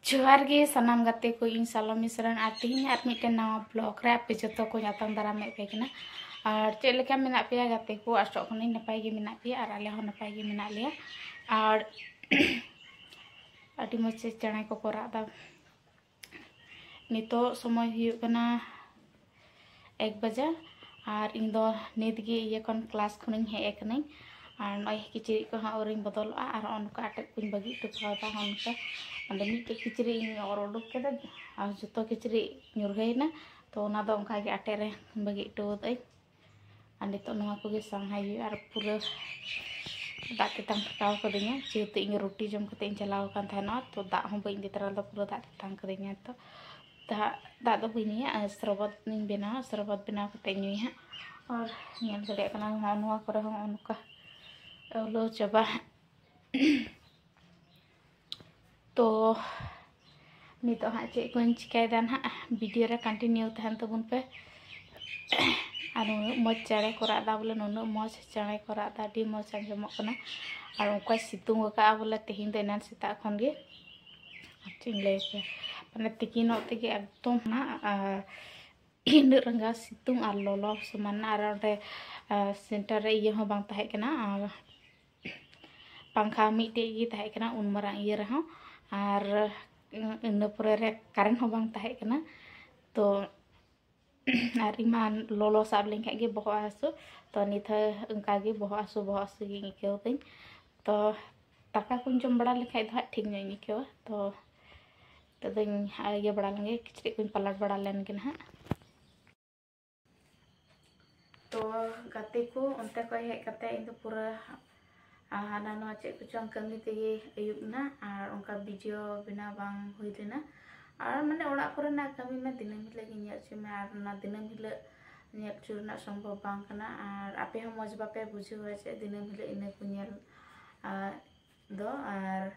जोहार गे सानाम गाते को इन सालोमी सरन और तीन और मिट्टन नवा ब्लॉग रे पे जो को आतंग दारामे पे कना और चेक लेका मेना पे गाते को आसो खनि नपाय गे मेना पे और आले हो नपाय गे मेना लिया और अडी मचे चणे को रादा नितो समय हुयु कना 1 बजे और इन दो नित गे ये कन क्लास खनिन हे कनै और नय किचरी को हाँ और बदल और उनका आटे कुछ बगी टुकाता उनका अंदर मिट्टे किचरी और उडुक के और जो किचरी ᱧᱩᱨᱦᱟᱹᱭᱱᱟ तो ना दो उनका आटे रे बगी टुदई और नितो नवा को गे सांहाय और पूरा दाग तेतांग ठकाव कदिया जेहेतु इन रोटी जम कते इन चलाव कान थाना तो दाग हम बई दितरा दो पूरा दाग तेतांग कदिया तो दाग दो बइनिया सरबत निन बेना सरबत बेना कते ᱧᱩᱭ और ñel दड़े कना नवा करे हम उनका लो चबा तो नितो हाँ चे को चिकायदा ना वीडियो रे कंटिन्यू तहन तबुन पे और मज चढ़े को रादा बोले नुन मज चढ़े को रादा डी मज आंजमक कना और उनका सितुंग का बोले तेहिन देना सेता खन गे चिंगले पे माने तिकिन ओते गे एकदम ना इन रंगा सितुंग और लोलो समान और सेंटर रे ये हो बांग ताहे कना पंखा मिट्टे गे ताहे कना उन मरा ये रहा और इन पुरे रे करेंट हो बांग ताहे कना तो और इमा लोलो साब लेंखा गे बहो हासु तो निथ उनका गे बहो हासु गे इकेव तिन तो टाका कुन जम बड़ा लेखाय द ठीक नो इकेव तो दिन ये बड़ा लेंगे किचड़ी कुन पलट बड़ा लेन गे ना तो गाते को उनते को हेज कते इन पूरा हाना नवा चे कुचों कमी तेगे अयुबना और उनका वीडियो बिना बांग हुई लेना और माने ओड़ा कोरेना कमी में दिनम हिले गे ᱧᱮᱞ ᱪᱚ ᱢᱮ और ना दिनम हिले ᱧᱮᱞ ᱪᱚ रना संभव बांग कना और आपे हम मज बापे बुझेवा चे दिनम हिले इने को ᱧᱮल दो और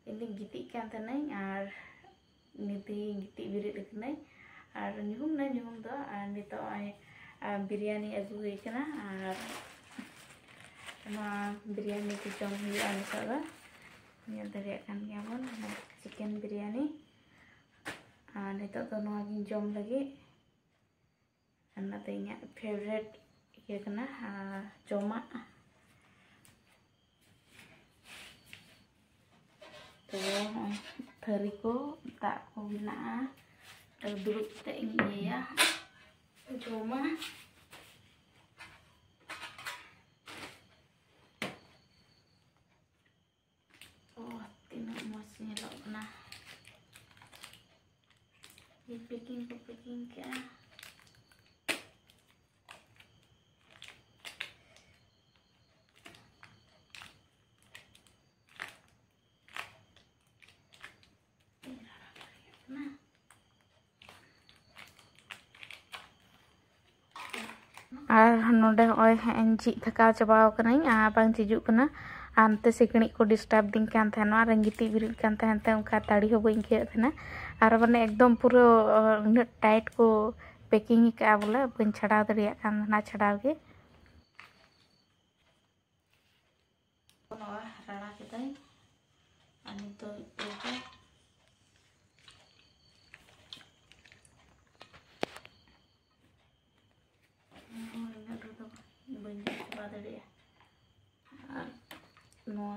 इनी गिति कान तनै और निति गिति बिरिद कनै और ᱧᱩᱦᱩᱢ दो और नितो बिरयानी अगु हुई कना और बिरयानी को जम हुआ नितो ᱧᱮᱞ दरे कान गया बन चिकन बिरयानी और नितो तो नवा गिन जम लगे अन्ना ते फेवरेट ये कना जमा तो थरी को दाग को बिना दुरुप ते या जमा ना ये पैकिंग क्या और नोडे ओय जी थका चबाव कनाई बांग चिजु कना आनते सिकणी को डिस्टर्ब दिन कान थेना रंगिति बिरिद कान थेनते उनका ताड़ी हो बइन के थेना और माने एकदम पूरा उन टाइट को पैकिंग का बोले बइन छड़ाव दरिया कान ना छड़ाव गे राणा केताई अनि तो एटा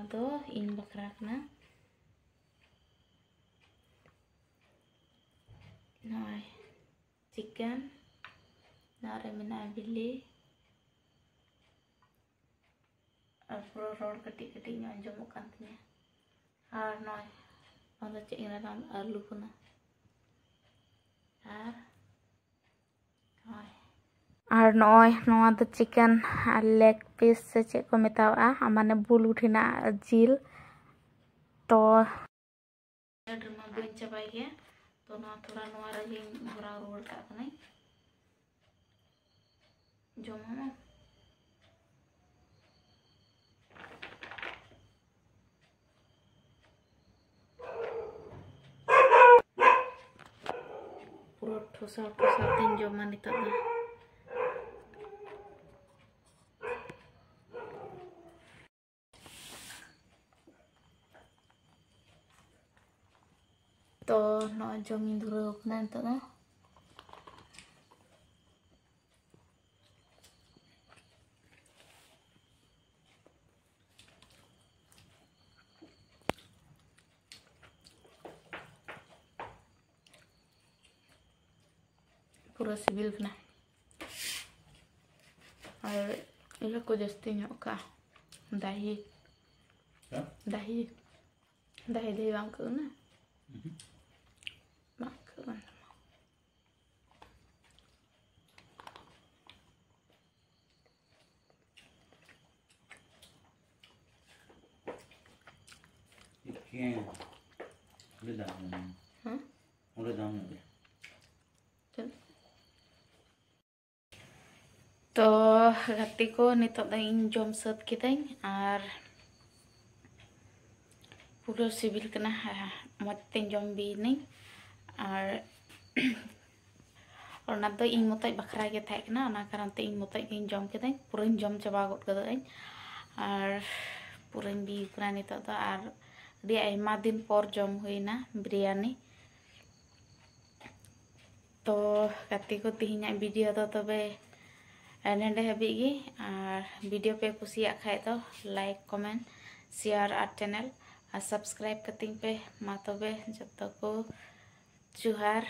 दो इन बकरा कना नय चिकन नारे मेना बिल्ली और पूरा रोड कटी कटी अंजम कान तिया और नय ओंदो चे इन नाम आलू कना और नय नवा तो चिकन लेग पीस से चे को मेतावा माने बुल उठिना जिल तो ड्रमा बन चबाई गया तो ना थोड़ा नवा रही भरा रोड का कनै जमा पूरा ठोसा दिन जमा निता तो नॉय जमीन धुराव कना नितो दो पूरा सिबिल कना और ये को जस्ती का दाही दाही दाही दे बांग को ना बांग को udah dalam, udah dalam ya. तो गति को नितो इन जम सत किदाई और पूरा सिबिल कना मत जम बीनी और ना तो इन मत बखरा के थाई कना ना कारण ते इन मत इन जम किदाई पूरा जम चाबा गद कदाई और पूरा बी कना नितो तो और डी आयमा दिन पर जम हुईना बिरयानी तो गति को तिहिना वीडियो तो तबे नेडे हाबी और वीडियो पे कुसिया खाए तो लाइक कमेंट शेयर और चैनल और सब्सक्राइब कतिंग पे मा तबे जब तक को जुहार।